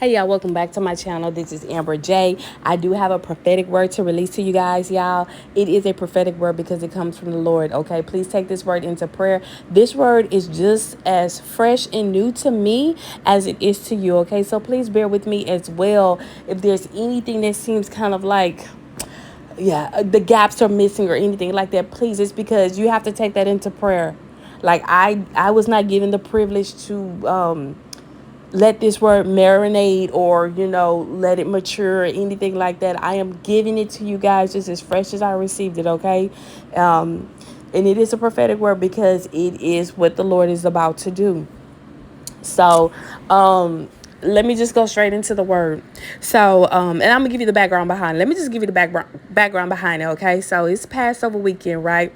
Hey y'all, welcome back to my channel. This is Amber J. I do have a prophetic word to release to you guys, y'all. It is a prophetic word because it comes from the Lord, okay? Please take this word into prayer. This word is just as fresh and new to me as it is to you, okay? So please bear with me as well. If there's anything that seems kind of like the gaps are missing or anything like that, please, it's because you have to take that into prayer. Like I was not given the privilege to let this word marinate or let it mature or anything like that. I am giving it to you guys just as fresh as I received it, okay? And it is a prophetic word because it is what the Lord is about to do. So let me just go straight into the word. So and I'm gonna give you the background behind it. Let me just give you the background behind it, okay? So it's Passover weekend, right?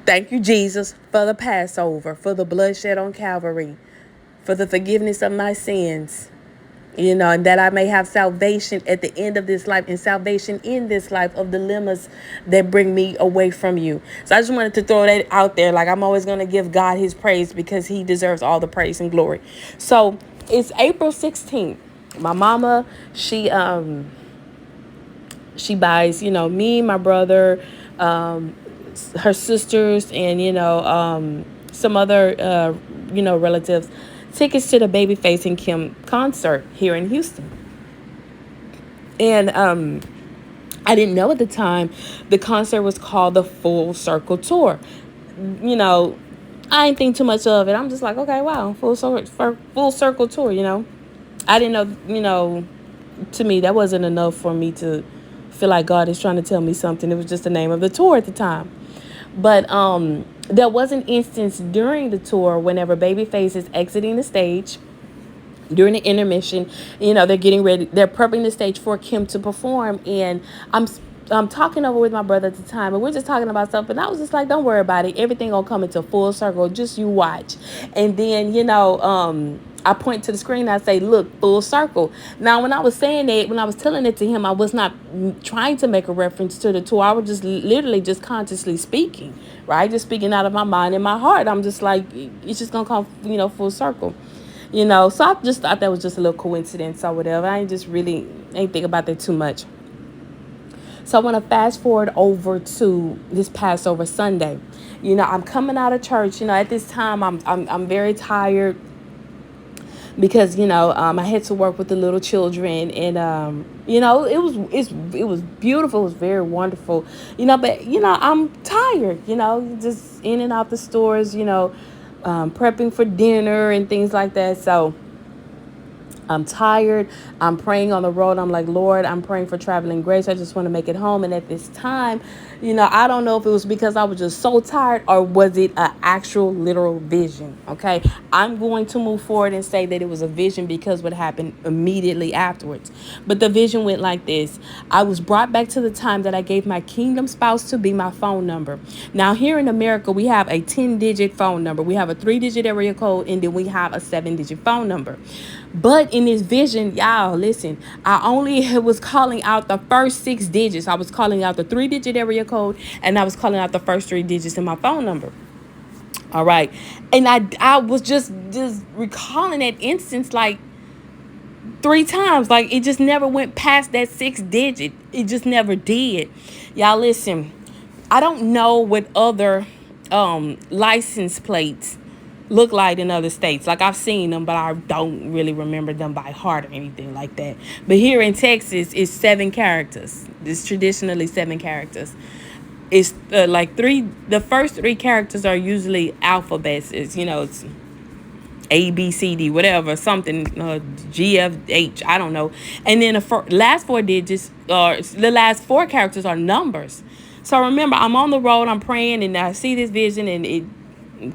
Thank you, Jesus, for the Passover, for the bloodshed on Calvary, for the forgiveness of my sins, and that I may have salvation at the end of this life and salvation in this life of dilemmas that bring me away from you. So I just wanted to throw that out there. Like, I'm always going to give God his praise because he deserves all the praise and glory. So it's April 16th. My mama, she buys, me, my brother, her sisters, and some other relatives tickets to the Babyface and Kim concert here in Houston. And I didn't know at the time the concert was called the Full Circle Tour. I didn't think too much of it. I'm just like, okay, wow, full circle tour. I didn't know. To me, that wasn't enough for me to feel like God is trying to tell me something. It was just the name of the tour at the time. But there was an instance during the tour whenever Babyface is exiting the stage during the intermission. They're getting ready. They're prepping the stage for Kim to perform, and I'm talking over with my brother at the time, and we're just talking about something. I was just like, "Don't worry about it. Everything gonna come into full circle. Just you watch." And then I point to the screen. And I say, "Look, full circle." Now, when I was saying it, when I was telling it to him, I was not trying to make a reference to the tour. I was just literally just consciously speaking, right? Just speaking out of my mind and my heart. I'm just like, it's just gonna come, full circle. So I just thought that was just a little coincidence or whatever. I ain't think about that too much. So I want to fast forward over to this Passover Sunday. I'm coming out of church. At this time I'm very tired because I had to work with the little children, and it was beautiful. It was very wonderful. But I'm tired. Just in and out the stores. Prepping for dinner and things like that. So I'm tired. I'm praying on the road. I'm like, Lord, I'm praying for traveling grace. I just want to make it home. And at this time, I don't know if it was because I was just so tired or was it an actual literal vision. Okay. I'm going to move forward and say that it was a vision because what happened immediately afterwards. But the vision went like this. I was brought back to the time that I gave my kingdom spouse to be my phone number. Now, here in America, we have a 10-digit phone number. We have a 3-digit area code, and then we have a 7-digit phone number. But in this vision, y'all, listen, I only was calling out the first 6 digits. I was calling out the 3-digit area code, and I was calling out the first 3 digits in my phone number. All right. And I was just recalling that instance like 3 times. Like, it just never went past that 6 digit. It just never did. Y'all, listen, I don't know what other license plates look like in other states. Like, I've seen them, but I don't really remember them by heart or anything like that. But here in Texas, it's 7 characters. It's traditionally 7 characters. It's like the first 3 characters are usually alphabets. It's A, B, C, D, whatever, something, G, F, H, I don't know. And then the last 4 digits, or the last 4 characters are numbers. So remember, I'm on the road, I'm praying, and I see this vision, and it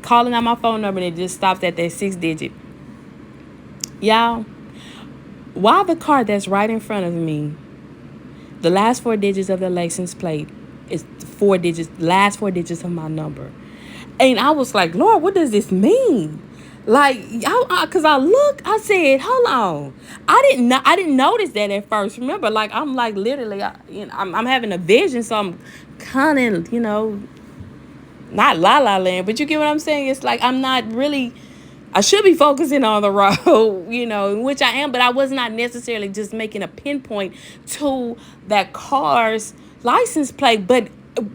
calling out my phone number, and it just stops at that 6 digit. Y'all, while the car that's right in front of me, the last 4 digits of the license plate is last 4 digits of my number. And I was like, Lord, what does this mean? Like, because I said, hold on. I didn't notice that at first. Remember, like, I'm like literally, I'm having a vision, so I'm kind of, not la la land, but you get what I'm saying? It's like I'm not really I should be focusing on the road, which I am, but I was not necessarily just making a pinpoint to that car's license plate. But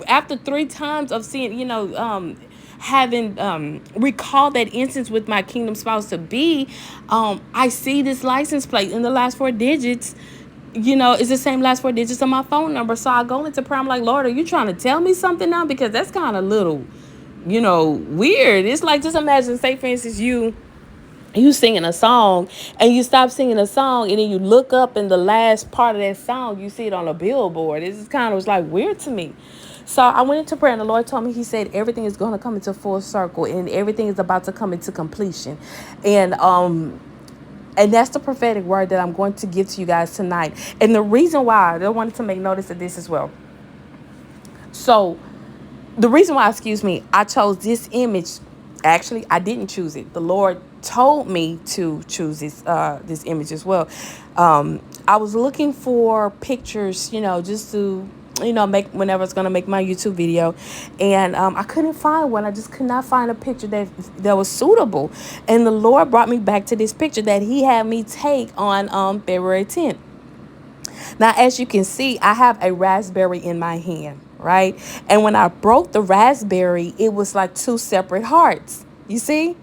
after 3 times of seeing, having recalled that instance with my kingdom spouse to be, I see this license plate in the last 4 digits. It's the same last 4 digits of my phone number. So I go into prayer. I'm like, Lord, are you trying to tell me something now? Because that's kind of little, weird. It's like, just imagine, say for instance, you singing a song and you stop singing a song and then you look up in the last part of that song, you see it on a billboard. It's just kind of was like weird to me. So I went into prayer and the Lord told me, he said, everything is going to come into full circle and everything is about to come into completion. And that's the prophetic word that I'm going to give to you guys tonight. And the reason why I wanted to make notice of this as well. So the reason why, I chose this image. Actually, I didn't choose it. The Lord told me to choose this image as well. I was looking for pictures, just to, make whenever I was going to make my YouTube video. And I couldn't find one. I just could not find a picture that was suitable. And the Lord brought me back to this picture that he had me take on February 10th. Now, as you can see, I have a raspberry in my hand, right? And when I broke the raspberry, it was like two separate hearts. You see?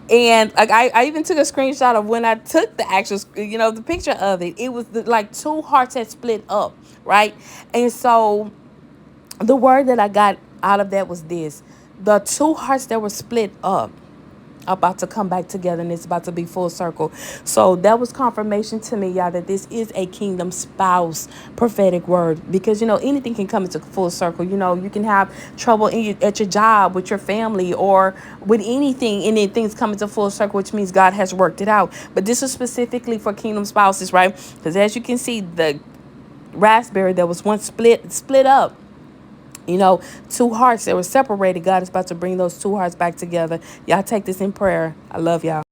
And like I even took a screenshot of when I took the actual, the picture of it. It was like two hearts had split up, right? And so the word that I got out of that was this: the two hearts that were split up about to come back together, and it's about to be full circle. So that was confirmation to me, y'all, that this is a kingdom spouse prophetic word, because anything can come into full circle. You can have trouble at your job, with your family, or with anything, and then things come into full circle, which means God has worked it out. But this is specifically for kingdom spouses, right? Because as you can see, the raspberry that was once split up, two hearts that were separated, God is about to bring those two hearts back together. Y'all take this in prayer. I love y'all.